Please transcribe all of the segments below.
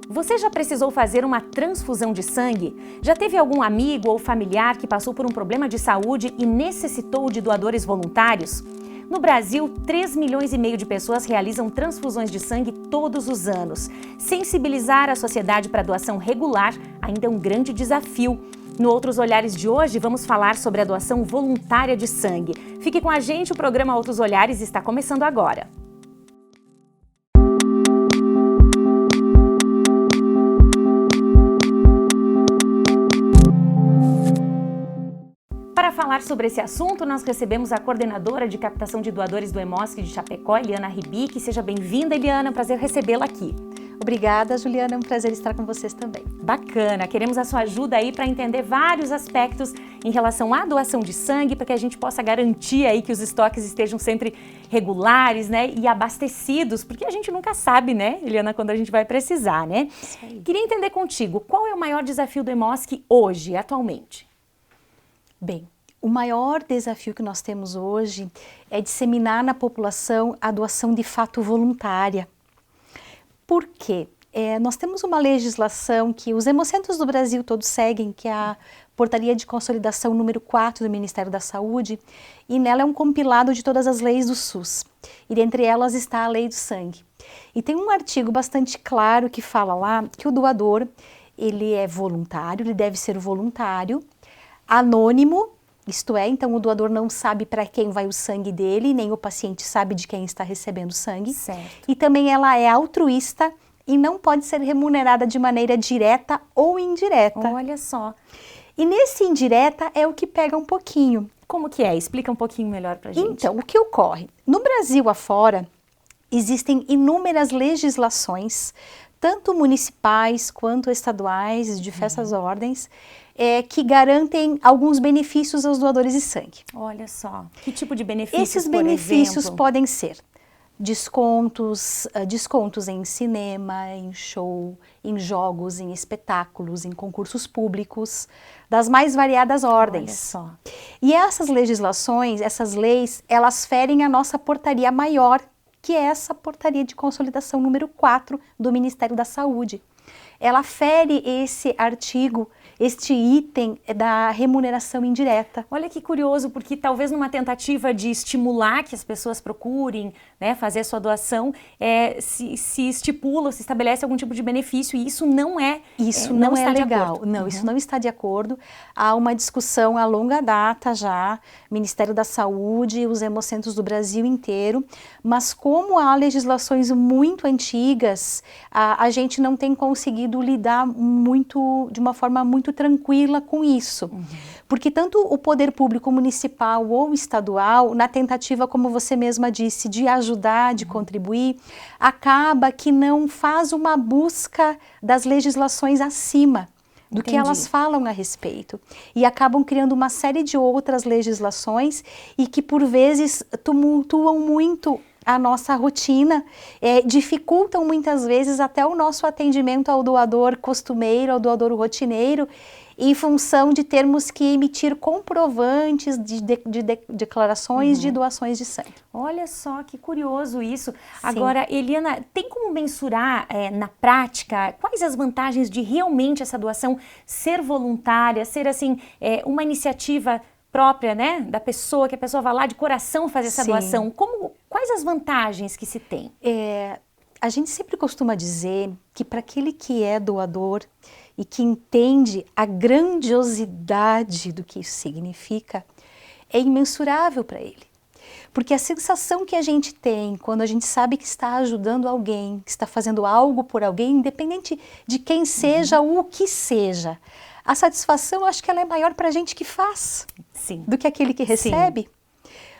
Você já precisou fazer uma transfusão de sangue? Já teve algum amigo ou familiar que passou por um problema de saúde e necessitou de doadores voluntários? No Brasil, 3,5 milhões de pessoas realizam transfusões de sangue todos os anos. Sensibilizar a sociedade para a doação regular ainda é um grande desafio. No Outros Olhares de hoje, vamos falar sobre a doação voluntária de sangue. Fique com a gente, o programa Outros Olhares está começando agora. Para falar sobre esse assunto, nós recebemos a coordenadora de captação de doadores do EMOSC de Chapecó, Eliana Ribic. Seja bem-vinda, Eliana, prazer recebê-la aqui. Obrigada, Juliana, é um prazer estar com vocês também. Bacana, queremos a sua ajuda aí para entender vários aspectos em relação à doação de sangue, para que a gente possa garantir aí que os estoques estejam sempre regulares, né, e abastecidos, porque a gente nunca sabe, né, Eliana, quando a gente vai precisar, né? Isso aí. Queria entender contigo, qual é o maior desafio do EMOSC hoje, atualmente? Bem, o maior desafio que nós temos hoje é disseminar na população a doação de fato voluntária. Por quê? Nós temos uma legislação que os hemocentros do Brasil todos seguem, que é a Portaria de Consolidação número 4 do Ministério da Saúde, e nela é um compilado de todas as leis do SUS, e dentre elas está a Lei do Sangue. E tem um artigo bastante claro que fala lá que o doador, ele é voluntário, ele deve ser voluntário, anônimo, isto é, então o doador não sabe para quem vai o sangue dele, nem o paciente sabe de quem está recebendo sangue. Certo. E também ela é altruísta e não pode ser remunerada de maneira direta ou indireta. Olha só. E nesse indireta é o que pega um pouquinho. Como que é? Explica um pouquinho melhor pra gente. Então, o que ocorre? No Brasil afora, existem inúmeras legislações, tanto municipais quanto estaduais, de diversas ordens, que garantem alguns benefícios aos doadores de sangue. Olha só, que tipo de benefícios, Esses por benefícios exemplo? podem ser descontos em cinema, em show, em jogos, em espetáculos, em concursos públicos, das mais variadas ordens. Olha só. E essas legislações, essas leis, elas ferem a nossa portaria maior, que é essa portaria de consolidação número 4 do Ministério da Saúde. Ela fere esse artigo, este item da remuneração indireta. Olha que curioso, porque talvez numa tentativa de estimular que as pessoas procurem, né, fazer a sua doação, se estipula, se estabelece algum tipo de benefício, e isso não é Isso não é está de legal. acordo. Não, isso não está de acordo. Há uma discussão a longa data já, Ministério da Saúde, os hemocentros do Brasil inteiro, mas como há legislações muito antigas, a gente não tem conseguido lidar de uma forma muito tranquila com isso. Porque tanto o poder público municipal ou estadual, na tentativa, como você mesma disse, de ajudar, de contribuir, acaba que não faz uma busca das legislações acima do que elas falam a respeito. E acabam criando uma série de outras legislações e que, por vezes, tumultuam muito a nossa rotina, dificultam muitas vezes até o nosso atendimento ao doador costumeiro, ao doador rotineiro, em função de termos que emitir comprovantes de declarações de doações de sangue. Olha só, que curioso isso. Sim. Agora, Eliana, tem como mensurar na prática quais as vantagens de realmente essa doação ser voluntária, ser assim, uma iniciativa própria, né, da pessoa, que a pessoa vai lá de coração fazer essa doação? Quais as vantagens que se tem? A gente sempre costuma dizer que para aquele que é doador e que entende a grandiosidade do que isso significa, é imensurável para ele. Porque a sensação que a gente tem quando a gente sabe que está ajudando alguém, que está fazendo algo por alguém, independente de quem seja ou o que seja, a satisfação, eu acho que ela é maior para a gente que faz. Sim. Do que aquele que recebe. Sim.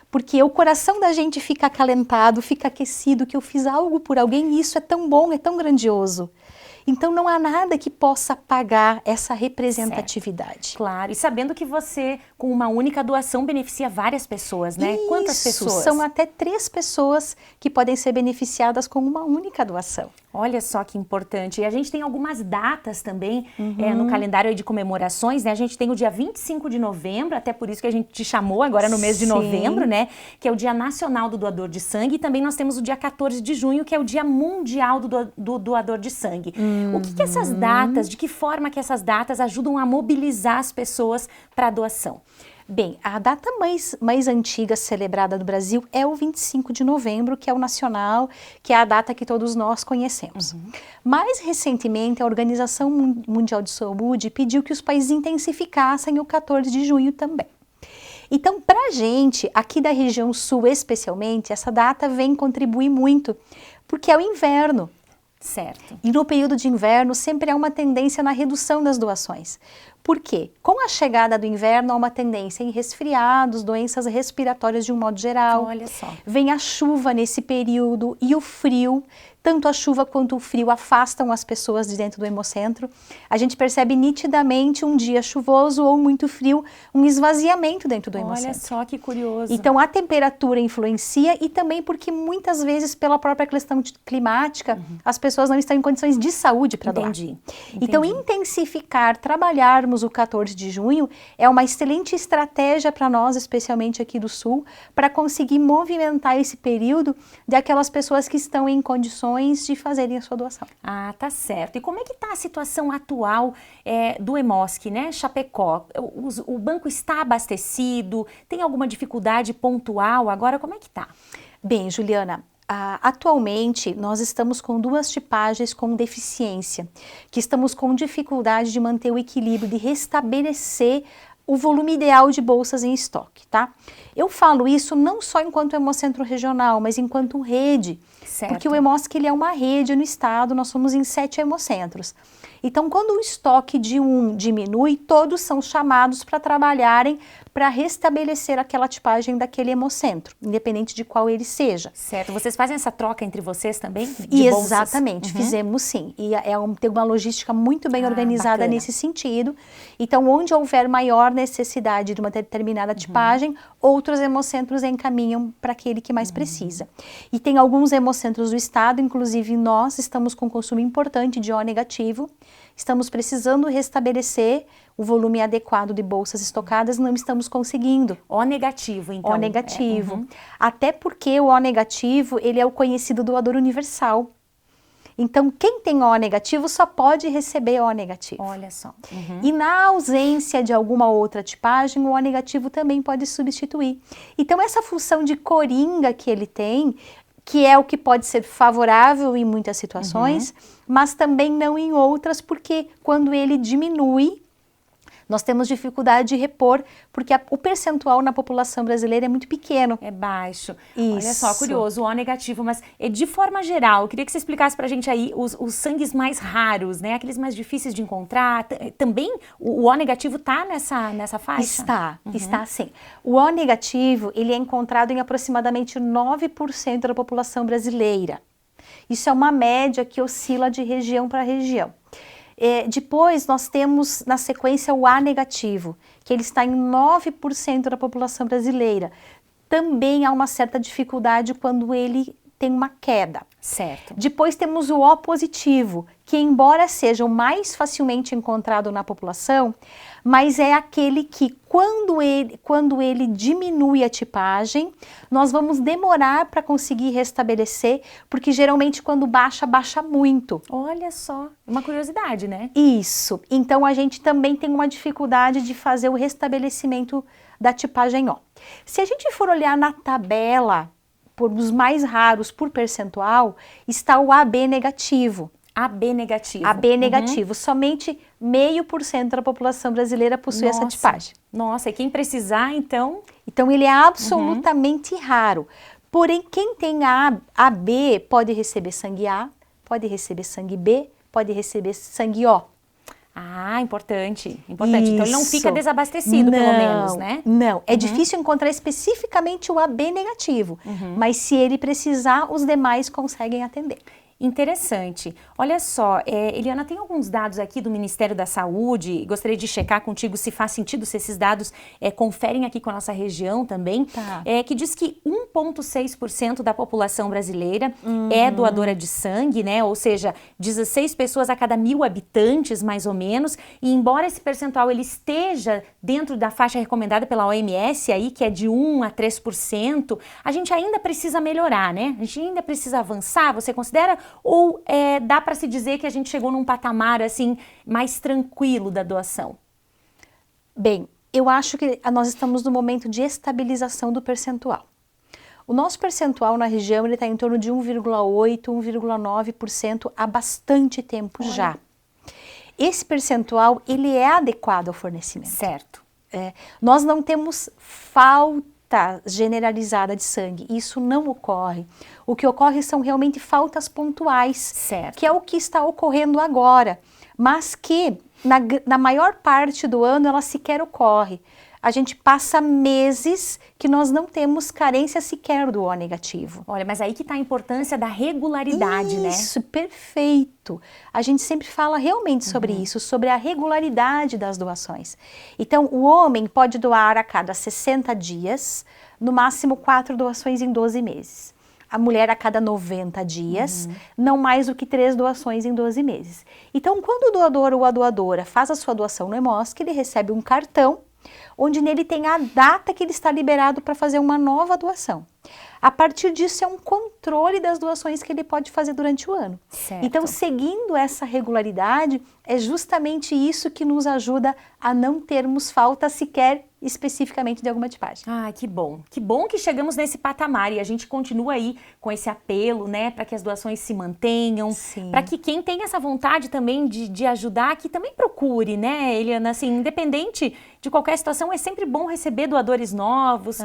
Porque o coração da gente fica acalentado, fica aquecido, que eu fiz algo por alguém e isso é tão bom, é tão grandioso. Então não há nada que possa pagar essa representatividade. Certo. Claro, e sabendo que você com uma única doação beneficia várias pessoas, né? Isso, Quantas pessoas? São até 3 pessoas que podem ser beneficiadas com uma única doação. Olha só que importante. E a gente tem algumas datas também no calendário aí de comemorações, né? A gente tem o dia 25 de novembro, até por isso que a gente te chamou agora no mês de novembro, né? Que é o Dia Nacional do Doador de Sangue. E também nós temos o dia 14 de junho, que é o Dia Mundial do Doador de Sangue. O que essas datas, de que forma que essas datas ajudam a mobilizar as pessoas para a doação? Bem, a data mais antiga celebrada no Brasil é o 25 de novembro, que é o nacional, que é a data que todos nós conhecemos. Mais recentemente, a Organização Mundial de Saúde pediu que os países intensificassem o 14 de junho também. Então, para a gente, aqui da região sul especialmente, essa data vem contribuir muito, porque é o inverno. Certo. E no período de inverno sempre há uma tendência na redução das doações. Por quê? Com a chegada do inverno há uma tendência em resfriados, doenças respiratórias de um modo geral. Olha só. Vem a chuva nesse período e o frio. Tanto a chuva quanto o frio afastam as pessoas de dentro do hemocentro. A gente percebe nitidamente um dia chuvoso ou muito frio, um esvaziamento dentro do hemocentro. Olha só que curioso. Então a temperatura influencia e também porque muitas vezes pela própria questão climática as pessoas não estão em condições de saúde para doar. Entendi. Então intensificar, trabalharmos o 14 de junho é uma excelente estratégia para nós, especialmente aqui do Sul, para conseguir movimentar esse período daquelas pessoas que estão em condições de fazerem a sua doação. Ah, tá certo. E como é que está a situação atual do Hemosk, né, Chapecó? O banco está abastecido? Tem alguma dificuldade pontual agora? Como é que está? Bem, Juliana, atualmente nós estamos com 2 tipagens com deficiência, que estamos com dificuldade de manter o equilíbrio, de restabelecer o volume ideal de bolsas em estoque, tá? Eu falo isso não só enquanto Hemocentro Regional, mas enquanto rede, certo. Porque o Hemosk ele é uma rede no estado, nós somos em 7 hemocentros. Então, quando o estoque de um diminui, todos são chamados para trabalharem para restabelecer aquela tipagem daquele hemocentro, independente de qual ele seja. Certo. Vocês fazem essa troca entre vocês também? Exatamente, fizemos sim. E tem uma logística muito bem organizada bacana. nesse sentido. Então, onde houver maior necessidade de uma determinada tipagem, outros hemocentros encaminham para aquele que mais precisa. E tem alguns hemocentros do estado, inclusive nós estamos com consumo importante de O negativo. Estamos precisando restabelecer o volume adequado de bolsas estocadas, não estamos conseguindo. O negativo, então. O negativo. Até porque o O negativo, ele é o conhecido doador universal. Então, quem tem O negativo só pode receber O negativo. Olha só. E na ausência de alguma outra tipagem, o O negativo também pode substituir. Então, essa função de coringa que ele tem, que é o que pode ser favorável em muitas situações, mas também não em outras, porque quando ele diminui, nós temos dificuldade de repor, porque o percentual na população brasileira é muito pequeno. É baixo. Isso. Olha só, curioso, o O negativo, mas de forma geral, eu queria que você explicasse pra gente aí os sangues mais raros, né? Aqueles mais difíceis de encontrar. Também o O negativo tá nessa faixa? Está sim. O O negativo, ele é encontrado em aproximadamente 9% da população brasileira. Isso é uma média que oscila de região para região. Depois nós temos na sequência o A negativo, que ele está em 9% da população brasileira. Também há uma certa dificuldade quando ele tem uma queda. Certo. Depois temos o O positivo, que embora seja o mais facilmente encontrado na população, mas é aquele que quando ele diminui a tipagem, nós vamos demorar para conseguir restabelecer, porque geralmente quando baixa muito. Olha só, uma curiosidade, né? Isso. Então a gente também tem uma dificuldade de fazer o restabelecimento da tipagem O. Se a gente for olhar na tabela, por os mais raros por percentual, está o AB negativo. AB negativo. AB negativo. Somente 0,5% da população brasileira possui essa tipagem. Nossa, e quem precisar, então? Então, ele é absolutamente raro. Porém, quem tem AB pode receber sangue A, pode receber sangue B, pode receber sangue O. Ah, importante. Então ele não fica desabastecido, pelo menos, né? Não, é difícil encontrar especificamente o AB negativo, mas se ele precisar, os demais conseguem atender. Interessante. Olha só, Eliana, tem alguns dados aqui do Ministério da Saúde, gostaria de checar contigo se faz sentido, se esses dados conferem aqui com a nossa região também, Tá. Que diz que 1,6% da população brasileira é doadora de sangue, né? Ou seja, 16 pessoas a cada 1.000 habitantes, mais ou menos, e embora esse percentual ele esteja dentro da faixa recomendada pela OMS, aí, que é de 1 a 3%, a gente ainda precisa melhorar, né? A gente ainda precisa avançar, você considera? Ou dá para se dizer que a gente chegou num patamar assim mais tranquilo da doação? Bem, eu acho que nós estamos no momento de estabilização do percentual. O nosso percentual na região está em torno de 1,8%, 1,9% há bastante tempo já. Esse percentual ele é adequado ao fornecimento. Certo. Nós não temos falta generalizada de sangue, isso não ocorre. O que ocorre são realmente faltas pontuais, certo, que é o que está ocorrendo agora, mas que na maior parte do ano ela sequer ocorre. A gente passa meses que nós não temos carência sequer do O negativo. Olha, mas aí que está a importância da regularidade, né? Isso, perfeito. A gente sempre fala realmente sobre isso, sobre a regularidade das doações. Então, o homem pode doar a cada 60 dias, no máximo 4 doações em 12 meses. A mulher a cada 90 dias, não mais do que 3 doações em 12 meses. Então, quando o doador ou a doadora faz a sua doação no Hemosk, ele recebe um cartão, onde nele tem a data que ele está liberado para fazer uma nova doação. A partir disso é um controle das doações que ele pode fazer durante o ano. Certo. Então, seguindo essa regularidade, é justamente isso que nos ajuda a não termos falta sequer especificamente de alguma tipagem. Ah, que bom. Que bom que chegamos nesse patamar e a gente continua aí com esse apelo, né, para que as doações se mantenham, para que quem tem essa vontade também de ajudar, que também procure, né, Eliana, assim, independente de qualquer situação, é sempre bom receber doadores novos,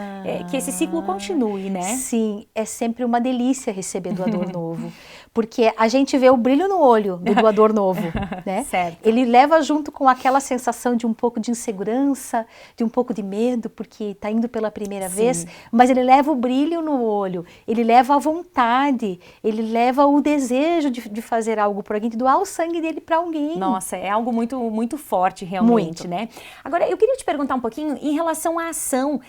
que esse ciclo continue, né? Sim, é sempre uma delícia receber doador novo, porque a gente vê o brilho no olho do doador novo, né? Certo. Ele leva junto com aquela sensação de um pouco de insegurança, de um pouco de medo, porque está indo pela primeira vez, mas ele leva o brilho no olho, ele leva a vontade, ele leva o desejo de fazer algo por alguém, de doar o sangue dele para alguém. Nossa, é algo muito, muito forte realmente, né? Agora, eu queria te perguntar um pouquinho em relação à ação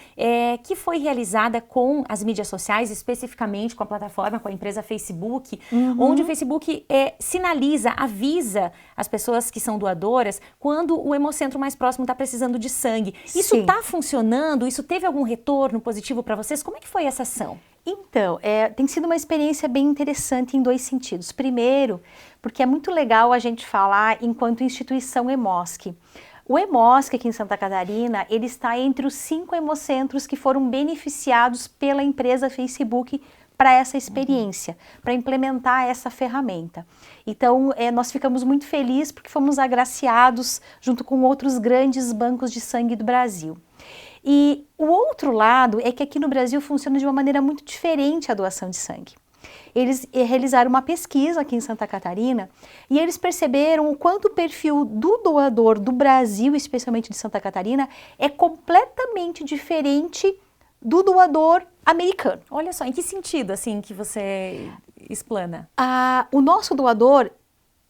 que foi realizada com as mídias sociais, especificamente com a plataforma, com a empresa Facebook, onde o Facebook sinaliza, avisa as pessoas que são doadoras quando o hemocentro mais próximo está precisando de sangue. Isso está funcionando? Isso teve algum retorno positivo para vocês? Como é que foi essa ação? Então, tem sido uma experiência bem interessante em 2 sentidos. Primeiro, porque é muito legal a gente falar enquanto instituição Hemosk. O Hemosk aqui em Santa Catarina, ele está entre os 5 hemocentros que foram beneficiados pela empresa Facebook para essa experiência, para implementar essa ferramenta. Então, nós ficamos muito felizes porque fomos agraciados junto com outros grandes bancos de sangue do Brasil. E o outro lado é que aqui no Brasil funciona de uma maneira muito diferente a doação de sangue. Eles realizaram uma pesquisa aqui em Santa Catarina e eles perceberam o quanto o perfil do doador do Brasil, especialmente de Santa Catarina, é completamente diferente do doador americano. Olha só, em que sentido, assim, que você explana? O nosso doador,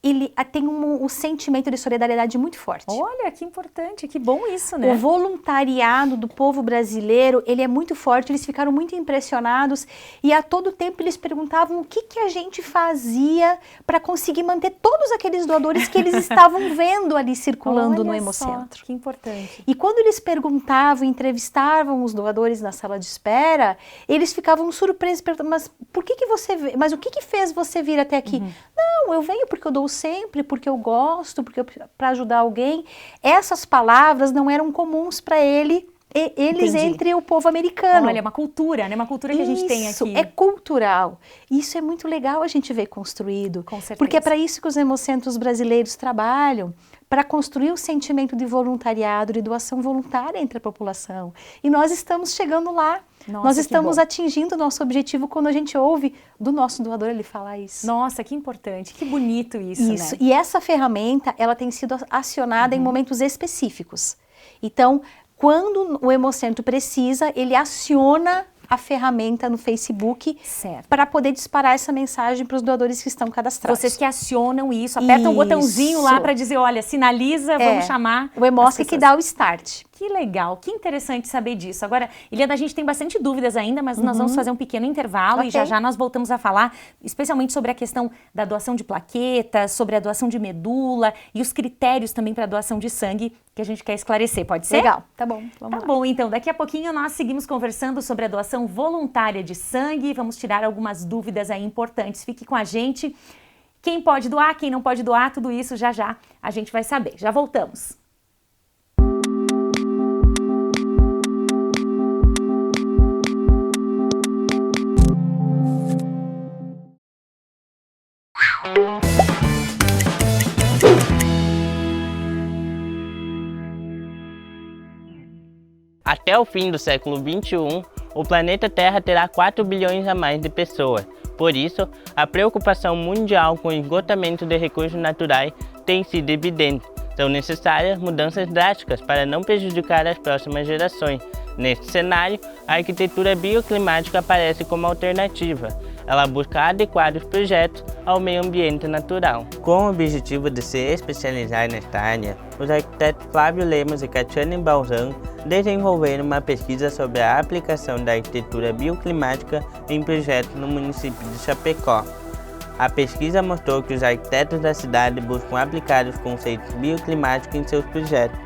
ele tem um sentimento de solidariedade muito forte. Olha, que importante, que bom isso, né? O voluntariado do povo brasileiro, ele é muito forte, eles ficaram muito impressionados e a todo tempo eles perguntavam o que a gente fazia para conseguir manter todos aqueles doadores que eles estavam vendo ali circulando no Hemocentro. Só, que importante. E quando eles perguntavam, entrevistavam os doadores na sala de espera, eles ficavam surpresos, perguntando, mas por que você veio? Mas o que fez você vir até aqui? Não, eu venho porque eu dou sempre, porque eu gosto, para ajudar alguém. Essas palavras não eram comuns para eles entre o povo americano. Olha, é uma cultura, né? Uma cultura que a gente tem aqui. Isso, é cultural. Isso é muito legal a gente ver construído. Com certeza. Porque é para isso que os hemocentros brasileiros trabalham, para construir o sentimento de voluntariado, de doação voluntária entre a população. E nós estamos chegando lá. Nossa, nós estamos atingindo o nosso objetivo quando a gente ouve do nosso doador ele falar isso. Nossa, que importante, que bonito isso, né? E essa ferramenta, ela tem sido acionada em momentos específicos. Então, quando o hemocentro precisa, ele aciona a ferramenta no Facebook Certo. para poder disparar essa mensagem para os doadores que estão cadastrados. Vocês que acionam isso, apertam o botãozinho lá para dizer, olha, sinaliza, vamos chamar. O EMOSC que dá o start. Que legal, que interessante saber disso. Agora, Eliana, a gente tem bastante dúvidas ainda, mas nós vamos fazer um pequeno intervalo e já nós voltamos a falar, especialmente sobre a questão da doação de plaquetas, sobre a doação de medula e os critérios também para a doação de sangue que a gente quer esclarecer. Pode ser? Legal, tá bom. Vamos lá. Bom, então, daqui a pouquinho nós seguimos conversando sobre a doação voluntária de sangue e vamos tirar algumas dúvidas aí importantes. Fique com a gente. Quem pode doar, quem não pode doar, tudo isso já a gente vai saber. Já voltamos. Até o fim do século XXI, o planeta Terra terá 4 bilhões a mais de pessoas. Por isso, a preocupação mundial com o esgotamento de recursos naturais tem sido evidente. São necessárias mudanças drásticas para não prejudicar as próximas gerações. Neste cenário, a arquitetura bioclimática aparece como alternativa. Ela busca adequar os projetos ao meio ambiente natural. Com o objetivo de se especializar nesta área, os arquitetos Flávio Lemos e Catiane Balzan desenvolveram uma pesquisa sobre a aplicação da arquitetura bioclimática em projetos no município de Chapecó. A pesquisa mostrou que os arquitetos da cidade buscam aplicar os conceitos bioclimáticos em seus projetos,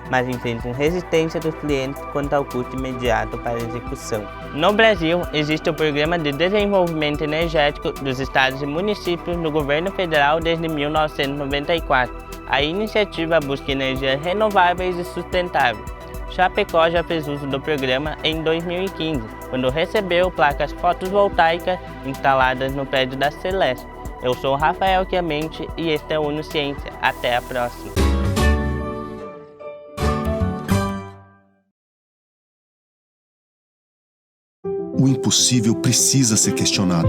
mas enfrentam resistência dos clientes quanto ao custo imediato para a execução. No Brasil, existe o Programa de Desenvolvimento Energético dos Estados e Municípios do Governo Federal desde 1994. A iniciativa busca energias renováveis e sustentáveis. Chapecó já fez uso do programa em 2015, quando recebeu placas fotovoltaicas instaladas no prédio da Celeste. Eu sou Rafael Chiamente e este é o Uno Ciência. Até a próxima! O impossível precisa ser questionado.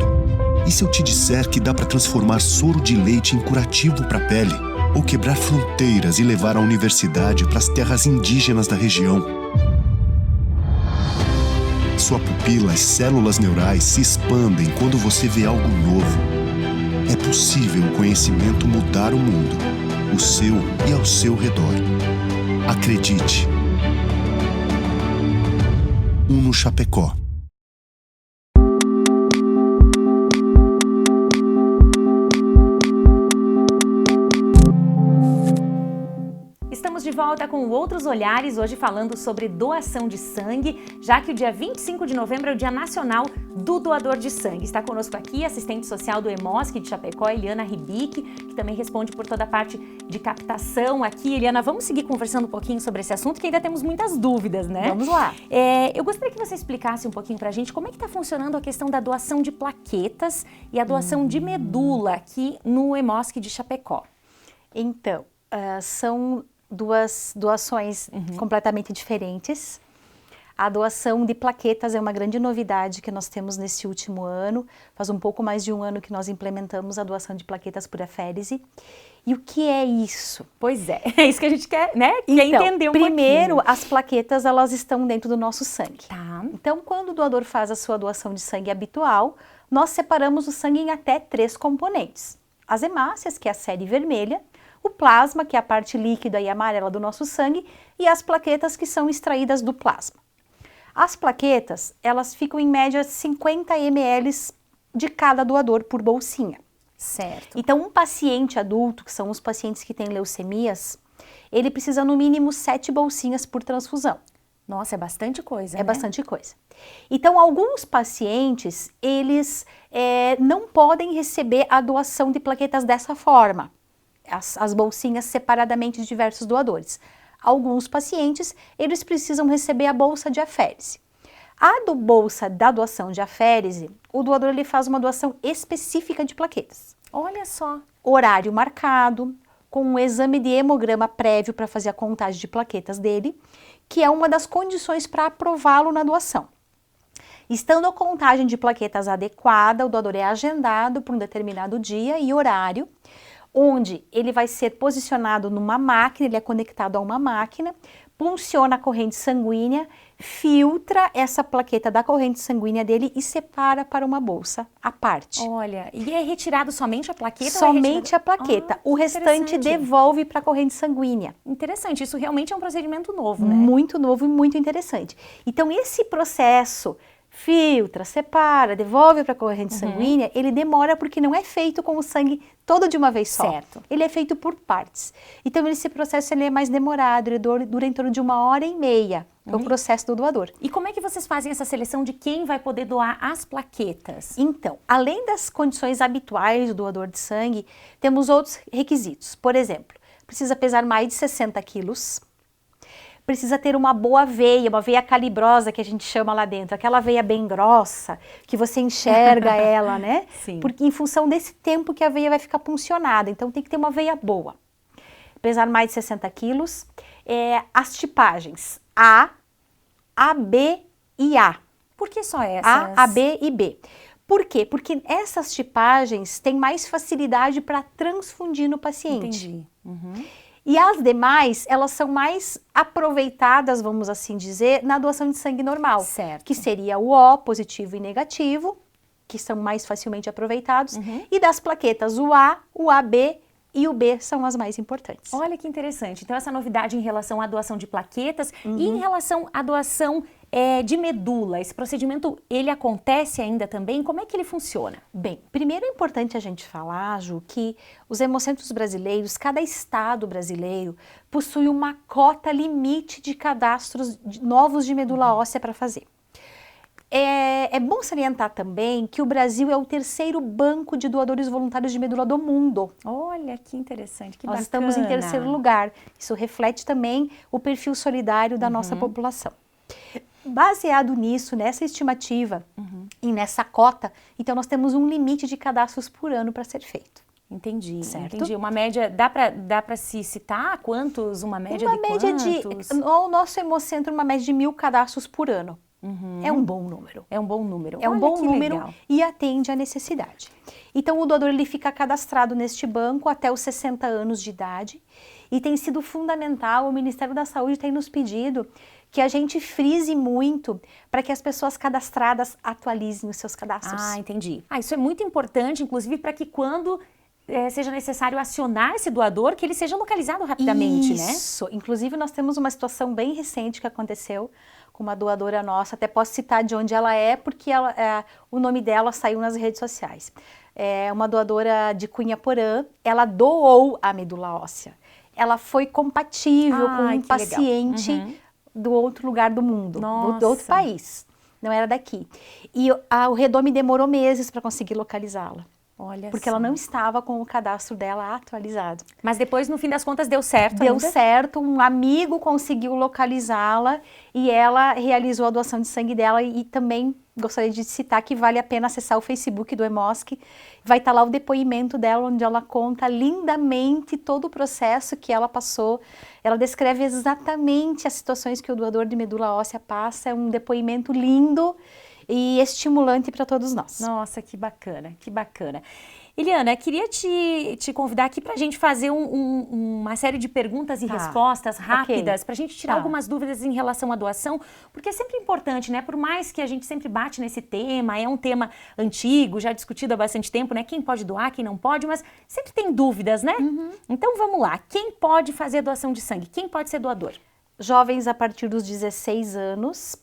E se eu te disser que dá para transformar soro de leite em curativo para a pele? Ou quebrar fronteiras e levar a universidade para as terras indígenas da região? Sua pupila e células neurais se expandem quando você vê algo novo. É possível o conhecimento mudar o mundo, o seu e ao seu redor. Acredite. Uno Chapecó. Estamos de volta com Outros Olhares, hoje falando sobre doação de sangue, já que o dia 25 de novembro é o Dia Nacional do Doador de Sangue. Está conosco aqui a assistente social do EMOSC de Chapecó, Eliana Ribic, que também responde por toda a parte de captação aqui. Eliana, vamos seguir conversando um pouquinho sobre esse assunto, que ainda temos muitas dúvidas, né? Vamos lá. Eu gostaria que você explicasse um pouquinho pra gente como é que está funcionando a questão da doação de plaquetas e a doação de medula aqui no EMOSC de Chapecó. Então, são duas doações completamente diferentes. A doação de plaquetas é uma grande novidade que nós temos nesse último ano. Faz um pouco mais de um ano que nós implementamos a doação de plaquetas por aférese. E o que é isso? Pois é isso que a gente quer, né? Quer entender um primeiro, pouquinho. as plaquetas, elas estão dentro do nosso sangue. Tá. Então, quando o doador faz a sua doação de sangue habitual, nós separamos o sangue em até 3 componentes. As hemácias, que é a série vermelha, o plasma, que é a parte líquida e amarela do nosso sangue, e as plaquetas, que são extraídas do plasma. As plaquetas, elas ficam em média 50 ml de cada doador por bolsinha. Certo. Então, um paciente adulto, que são os pacientes que têm leucemias, ele precisa no mínimo 7 bolsinhas por transfusão. Nossa, é bastante coisa, né? É bastante coisa. Então, alguns pacientes, eles não podem receber a doação de plaquetas dessa forma. As bolsinhas separadamente de diversos doadores. Alguns pacientes, eles precisam receber a bolsa de aférese. A bolsa da doação de aférese, o doador ele faz uma doação específica de plaquetas. Olha só. Horário marcado, com um exame de hemograma prévio para fazer a contagem de plaquetas dele, que é uma das condições para aprová-lo na doação. Estando a contagem de plaquetas adequada, o doador é agendado por um determinado dia e horário, onde ele vai ser posicionado numa máquina, ele é conectado a uma máquina, punciona a corrente sanguínea, filtra essa plaqueta da corrente sanguínea dele e separa para uma bolsa à parte. Olha, e é retirado somente a plaqueta? Somente a plaqueta. O restante interessante. devolve para a corrente sanguínea. Interessante, isso realmente é um procedimento novo, né? Muito novo e muito interessante. Então, esse processo filtra, separa, devolve para a corrente sanguínea, ele demora porque não é feito com o sangue todo de uma vez só. Certo. Ele é feito por partes. Então, esse processo ele é mais demorado, ele dura em torno de 1h30, é o processo do doador. E como é que vocês fazem essa seleção de quem vai poder doar as plaquetas? Então, além das condições habituais do doador de sangue, temos outros requisitos. Por exemplo, precisa pesar mais de 60 quilos, precisa ter uma boa veia, uma veia calibrosa que a gente chama lá dentro, aquela veia bem grossa, que você enxerga ela, né? Sim. Porque em função desse tempo que a veia vai ficar puncionada, então tem que ter uma veia boa. Pesar mais de 60 quilos, as tipagens A, AB e A. Por que só essas? A, B e B. Por quê? Porque essas tipagens têm mais facilidade para transfundir no paciente. Entendi. Uhum. E as demais, elas são mais aproveitadas, vamos assim dizer, na doação de sangue normal. Certo. Que seria o O, positivo e negativo, que são mais facilmente aproveitados. E das plaquetas, o A, o AB e o B são as mais importantes. Olha que interessante. Então, essa novidade em relação à doação de plaquetas e em relação à doação de medula. Esse procedimento, ele acontece ainda também? Como é que ele funciona? Bem, primeiro é importante a gente falar, Ju, que os hemocentros brasileiros, cada estado brasileiro, possui uma cota limite de cadastros novos de medula óssea para fazer. É bom salientar também que o Brasil é o terceiro banco de doadores voluntários de medula do mundo. Olha que interessante, que Nós bacana. estamos em terceiro lugar. Isso reflete também o perfil solidário da nossa população. Baseado nisso, nessa estimativa e nessa cota, então nós temos um limite de cadastros por ano para ser feito. Entendi, Certo? entendi. Uma média, dá para se citar quantos? Uma média Uma de média quantos? o nosso hemocentro, uma média de 1.000 cadastros por ano. É um bom número. É um bom número. É um Olha bom que número legal. e atende à necessidade. Então, o doador ele fica cadastrado neste banco até os 60 anos de idade e tem sido fundamental, o Ministério da Saúde tem nos pedido que a gente frise muito para que as pessoas cadastradas atualizem os seus cadastros. Ah, entendi. Isso é muito importante, inclusive, para que quando seja necessário acionar esse doador, que ele seja localizado rapidamente, né? Isso. Inclusive, nós temos uma situação bem recente que aconteceu com uma doadora nossa, até posso citar de onde ela é, porque o nome dela saiu nas redes sociais. É uma doadora de Cunhaporã, ela doou a medula óssea. Ela foi compatível com um paciente do outro lugar do mundo, do outro país, não era daqui. E o Redome demorou meses para conseguir localizá-la. Olha Porque ela não estava com o cadastro dela atualizado. Mas depois, no fim das contas, deu certo Deu ainda? certo, um amigo conseguiu localizá-la e ela realizou a doação de sangue dela e também gostaria de citar que vale a pena acessar o Facebook do Hemosc. Vai estar lá o depoimento dela, onde ela conta lindamente todo o processo que ela passou. Ela descreve exatamente as situações que o doador de medula óssea passa. É um depoimento lindo e estimulante para todos nós. Nossa, que bacana, que bacana. Eliana, queria te convidar aqui para a gente fazer uma série de perguntas e respostas rápidas, para a gente tirar algumas dúvidas em relação à doação, porque é sempre importante, né? Por mais que a gente sempre bate nesse tema, é um tema antigo, já discutido há bastante tempo, né? Quem pode doar, quem não pode, mas sempre tem dúvidas, né? Então vamos lá, quem pode fazer doação de sangue? Quem pode ser doador? Jovens a partir dos 16 anos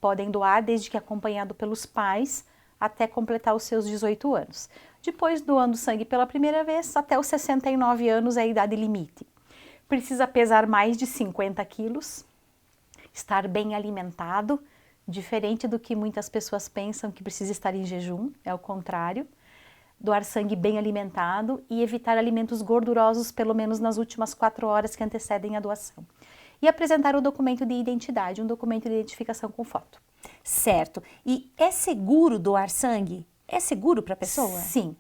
podem doar, desde que acompanhado pelos pais, até completar os seus 18 anos. Depois, doando sangue pela primeira vez, até os 69 anos é a idade limite. Precisa pesar mais de 50 quilos, estar bem alimentado, diferente do que muitas pessoas pensam que precisa estar em jejum, é o contrário. Doar sangue bem alimentado e evitar alimentos gordurosos pelo menos nas últimas 4 horas que antecedem a doação. E apresentar o documento de identidade, um documento de identificação com foto. Certo. E é seguro doar sangue? É seguro para a pessoa? Sim,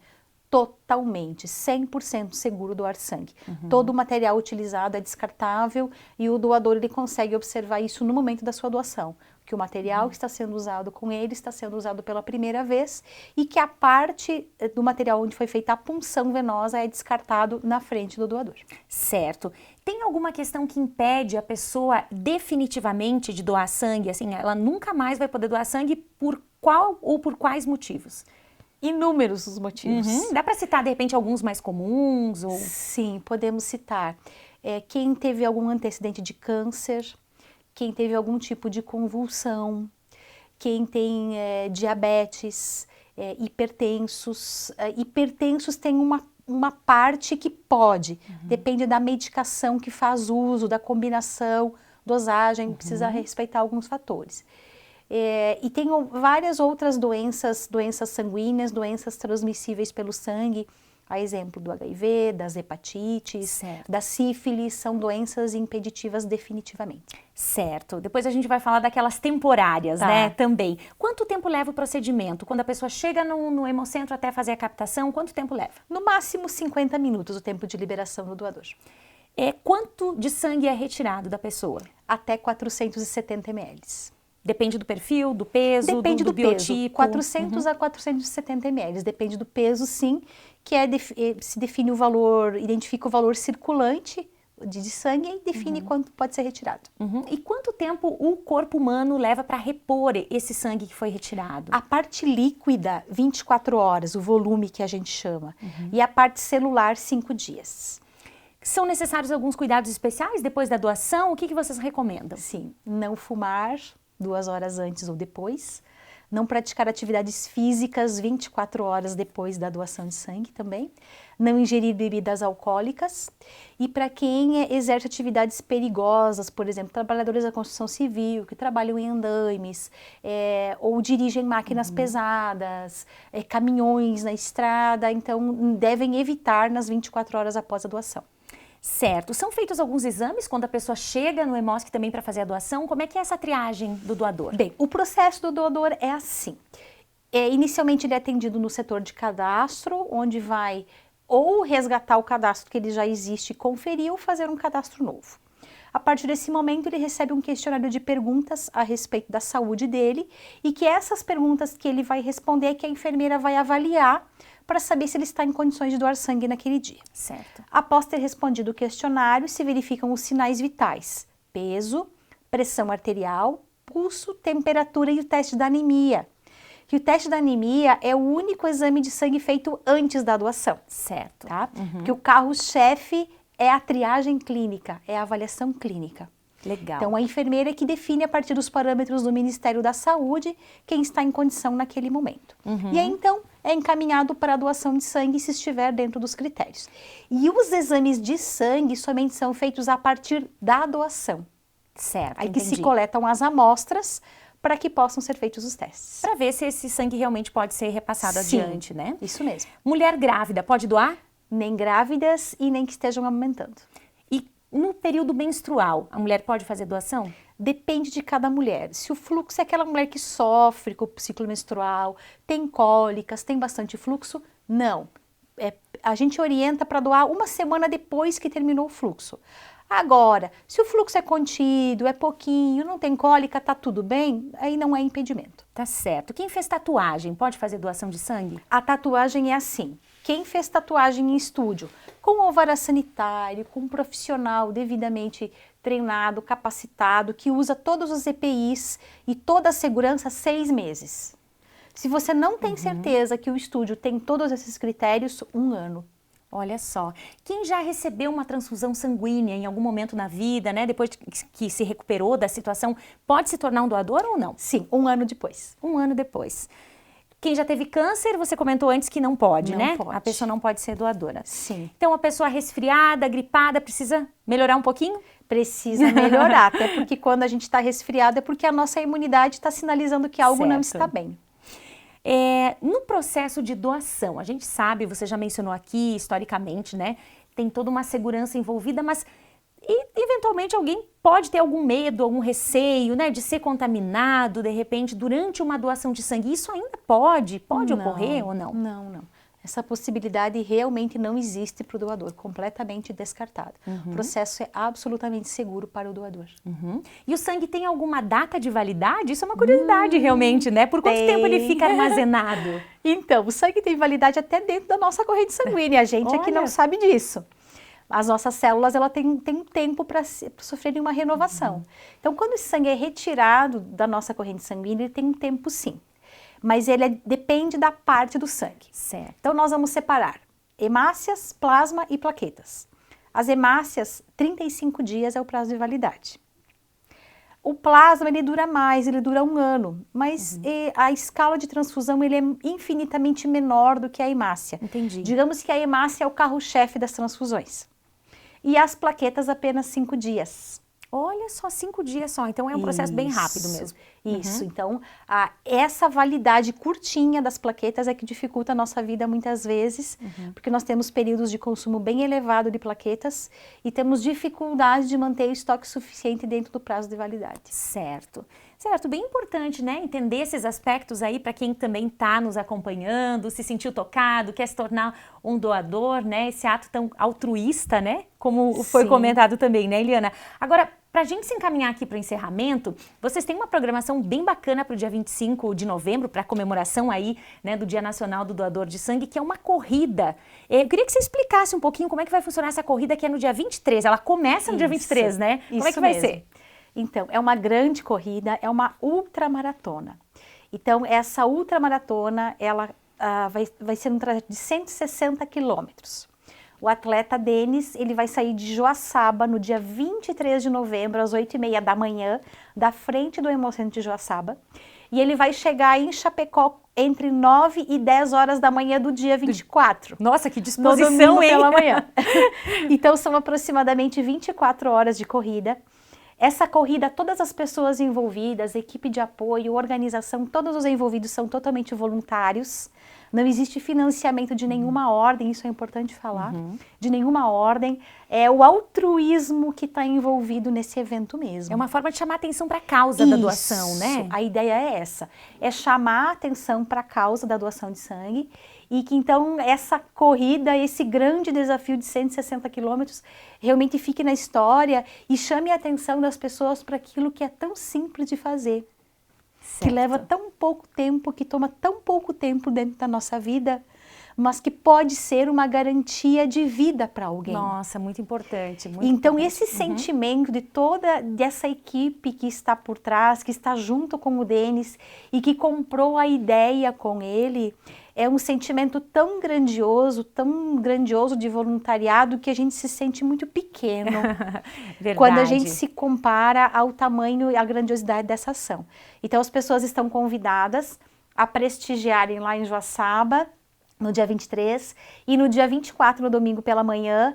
totalmente, 100% seguro doar sangue. Todo o material utilizado é descartável e o doador ele consegue observar isso no momento da sua doação. que o material que está sendo usado com ele está sendo usado pela primeira vez e que a parte do material onde foi feita a punção venosa é descartado na frente do doador. Certo. Tem alguma questão que impede a pessoa definitivamente de doar sangue? Assim, ela nunca mais vai poder doar sangue por qual ou por quais motivos? Inúmeros os motivos. Dá para citar, de repente, alguns mais comuns? Ou... Sim, podemos citar. Quem teve algum antecedente de câncer, quem teve algum tipo de convulsão, quem tem diabetes, hipertensos. Hipertensos tem uma parte que pode, depende da medicação que faz uso, da combinação, dosagem, precisa respeitar alguns fatores. E tem várias outras doenças sanguíneas, doenças transmissíveis pelo sangue, a exemplo do HIV, das hepatites, da sífilis, são doenças impeditivas definitivamente. Certo. Depois a gente vai falar daquelas temporárias, né, também. Quanto tempo leva o procedimento? Quando a pessoa chega no hemocentro até fazer a captação, quanto tempo leva? No máximo 50 minutos o tempo de liberação do doador. Quanto de sangue é retirado da pessoa? Até 470 ml. Depende do perfil, do peso, depende do biotipo. biotipo? 400 a 470 ml, depende do peso, sim, que se define o valor, identifica o valor circulante de sangue e define quanto pode ser retirado. E quanto tempo o corpo humano leva para repor esse sangue que foi retirado? A parte líquida, 24 horas, o volume que a gente chama, e a parte celular, 5 dias. São necessários alguns cuidados especiais depois da doação? O que vocês recomendam? Sim, não fumar 2 horas antes ou depois, não praticar atividades físicas 24 horas depois da doação de sangue também, não ingerir bebidas alcoólicas e para quem exerce atividades perigosas, por exemplo, trabalhadores da construção civil, que trabalham em andaimes, ou dirigem máquinas pesadas, caminhões na estrada, então devem evitar nas 24 horas após a doação. Certo. São feitos alguns exames quando a pessoa chega no Hemosk também para fazer a doação? Como é que é essa triagem do doador? Bem, o processo do doador é assim. Inicialmente ele é atendido no setor de cadastro, onde vai ou resgatar o cadastro que ele já existe e conferir ou fazer um cadastro novo. A partir desse momento ele recebe um questionário de perguntas a respeito da saúde dele e que essas perguntas que ele vai responder que a enfermeira vai avaliar para saber se ele está em condições de doar sangue naquele dia. Certo. Após ter respondido o questionário, se verificam os sinais vitais: peso, pressão arterial, pulso, temperatura e o teste da anemia. E o teste da anemia é o único exame de sangue feito antes da doação. Certo. Tá? Porque o carro-chefe é a triagem clínica, é a avaliação clínica. Legal. Então, a enfermeira é que define a partir dos parâmetros do Ministério da Saúde quem está em condição naquele momento. E aí, então, é encaminhado para a doação de sangue se estiver dentro dos critérios. E os exames de sangue somente são feitos a partir da doação. Certo, Aí que se coletam as amostras para que possam ser feitos os testes. Para ver se esse sangue realmente pode ser repassado adiante, né? Isso mesmo. Mulher grávida pode doar? Nem grávidas e nem que estejam amamentando. No período menstrual, a mulher pode fazer doação? Depende de cada mulher. Se o fluxo é aquela mulher que sofre com o ciclo menstrual, tem cólicas, tem bastante fluxo, não. A gente orienta para doar 1 semana depois que terminou o fluxo. Agora, se o fluxo é contido, é pouquinho, não tem cólica, tá tudo bem, aí não é impedimento. Tá certo. Quem fez tatuagem pode fazer doação de sangue? A tatuagem é assim. Quem fez tatuagem em estúdio, com alvará sanitário, com um profissional devidamente treinado, capacitado, que usa todos os EPIs e toda a segurança 6 meses. Se você não tem certeza que o estúdio tem todos esses critérios, 1 ano. Olha só, quem já recebeu uma transfusão sanguínea em algum momento na vida, né, depois que se recuperou da situação, pode se tornar um doador ou não? Sim, 1 ano depois. 1 ano depois. Quem já teve câncer, você comentou antes que não pode, né? Pode. A pessoa não pode ser doadora. Sim. Então, a pessoa resfriada, gripada, precisa melhorar um pouquinho? Precisa melhorar, até porque quando a gente está resfriado é porque a nossa imunidade está sinalizando que algo não está bem. No processo de doação, a gente sabe, você já mencionou aqui, historicamente, né? Tem toda uma segurança envolvida, mas eventualmente alguém pode ter algum medo, algum receio, né? De ser contaminado, de repente, durante uma doação de sangue. Isso ainda pode ocorrer ou não? Não. Essa possibilidade realmente não existe para o doador, completamente descartada. O processo é absolutamente seguro para o doador. E o sangue tem alguma data de validade? Isso é uma curiosidade realmente, né? Por quanto tempo ele fica armazenado? Então, o sangue tem validade até dentro da nossa corrente sanguínea, a gente é que não sabe disso. As nossas células têm um tempo para sofrerem uma renovação. Então, quando esse sangue é retirado da nossa corrente sanguínea, ele tem um tempo sim. Mas ele depende da parte do sangue. Certo. Então, nós vamos separar hemácias, plasma e plaquetas. As hemácias, 35 dias é o prazo de validade. O plasma, ele dura mais, ele dura 1 ano, mas a escala de transfusão ele é infinitamente menor do que a hemácia. Entendi. Digamos que a hemácia é o carro-chefe das transfusões. E as plaquetas, apenas 5 dias. Olha só, 5 dias só, então é um processo bem rápido mesmo. Isso, então essa validade curtinha das plaquetas é que dificulta a nossa vida muitas vezes, porque nós temos períodos de consumo bem elevado de plaquetas e temos dificuldade de manter o estoque suficiente dentro do prazo de validade. Certo. Certo, bem importante, né? Entender esses aspectos aí para quem também está nos acompanhando, se sentiu tocado, quer se tornar um doador, né? Esse ato tão altruísta, né? Como foi comentado também, né, Eliana? Agora, para a gente se encaminhar aqui para o encerramento, vocês têm uma programação bem bacana para o dia 25 de novembro, para a comemoração aí, né, do Dia Nacional do Doador de Sangue, que é uma corrida. Eu queria que você explicasse um pouquinho como é que vai funcionar essa corrida, que é no dia 23. Ela começa no dia 23, né? Como é que vai ser? Então, é uma grande corrida, é uma ultramaratona. Então, essa ultramaratona, ela vai ser um trajeto de 160 quilômetros. O atleta Denis, ele vai sair de Joaçaba no dia 23 de novembro, às 8h30 da manhã, da frente do Hemocentro de Joaçaba. E ele vai chegar em Chapecó entre 9 e 10 horas da manhã do dia 24. Nossa, que disposição, no domingo hein? Pela manhã. Então, são aproximadamente 24 horas de corrida. Essa corrida, todas as pessoas envolvidas, equipe de apoio, organização, todos os envolvidos são totalmente voluntários. Não existe financiamento de nenhuma ordem, isso é importante falar, de nenhuma ordem. É o altruísmo que está envolvido nesse evento mesmo. É uma forma de chamar atenção para a causa da doação, né? A ideia é essa, é chamar a atenção para a causa da doação de sangue e que então essa corrida, esse grande desafio de 160 quilômetros realmente fique na história e chame a atenção das pessoas para aquilo que é tão simples de fazer. Certo. Que leva tão pouco tempo, que toma tão pouco tempo dentro da nossa vida, mas que pode ser uma garantia de vida para alguém. Nossa, muito importante. Muito então, importante. Esse sentimento de dessa equipe que está por trás, que está junto com o Denis e que comprou a ideia com ele, é um sentimento tão grandioso de voluntariado que a gente se sente muito pequeno quando a gente se compara ao tamanho e à grandiosidade dessa ação. Então, as pessoas estão convidadas a prestigiarem lá em Joaçaba, no dia 23, e no dia 24, no domingo pela manhã,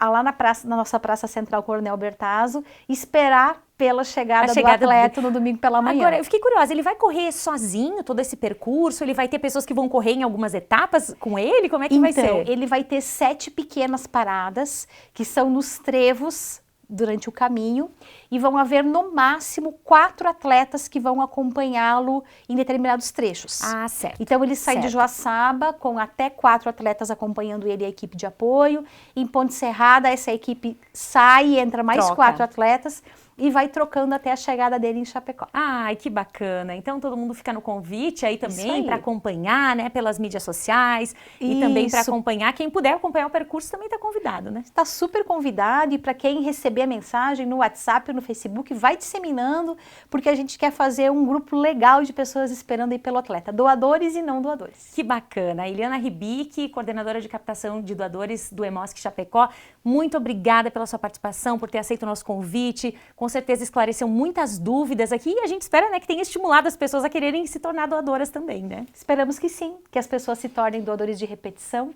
lá na nossa Praça Central Coronel Bertazzo, esperar pela chegada do atleta no domingo pela manhã. Agora, eu fiquei curiosa, ele vai correr sozinho todo esse percurso? Ele vai ter pessoas que vão correr em algumas etapas com ele? Como é que vai ser? Então, ele vai ter 7 pequenas paradas, que são nos trevos, durante o caminho, e vão haver no máximo 4 atletas que vão acompanhá-lo em determinados trechos. Ah, certo. Então ele sai de Joaçaba com até 4 atletas acompanhando ele e a equipe de apoio. Em Ponte Serrada, essa equipe sai e entra mais 4 atletas e vai trocando até a chegada dele em Chapecó. Ai, que bacana. Então todo mundo fica no convite aí também para acompanhar, né, pelas mídias sociais e também para acompanhar. Quem puder acompanhar o percurso também está convidado, né? Está super convidado, e para quem receber a mensagem no WhatsApp ou no Facebook, vai disseminando, porque a gente quer fazer um grupo legal de pessoas esperando aí pelo atleta, doadores e não doadores. Que bacana. A Eliana Ribic, coordenadora de captação de doadores do Hemosc Chapecó, muito obrigada pela sua participação, por ter aceito o nosso convite. Com certeza esclareceu muitas dúvidas aqui e a gente espera, né, que tenha estimulado as pessoas a quererem se tornar doadoras também, né? Esperamos que sim, que as pessoas se tornem doadores de repetição,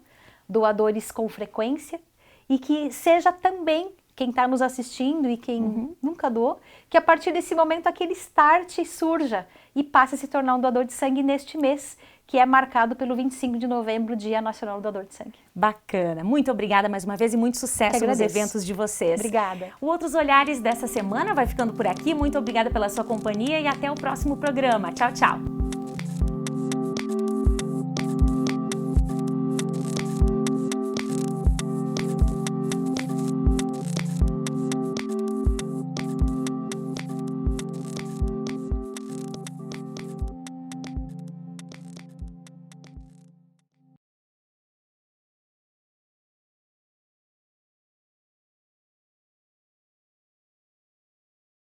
doadores com frequência, e que seja também quem está nos assistindo e quem nunca doou, que a partir desse momento aquele start surja e passe a se tornar um doador de sangue neste mês, que é marcado pelo 25 de novembro, Dia Nacional do Doador de Sangue. Bacana. Muito obrigada mais uma vez e muito sucesso nos eventos de vocês. Obrigada. O Outros Olhares dessa semana vai ficando por aqui. Muito obrigada pela sua companhia e até o próximo programa. Tchau, tchau.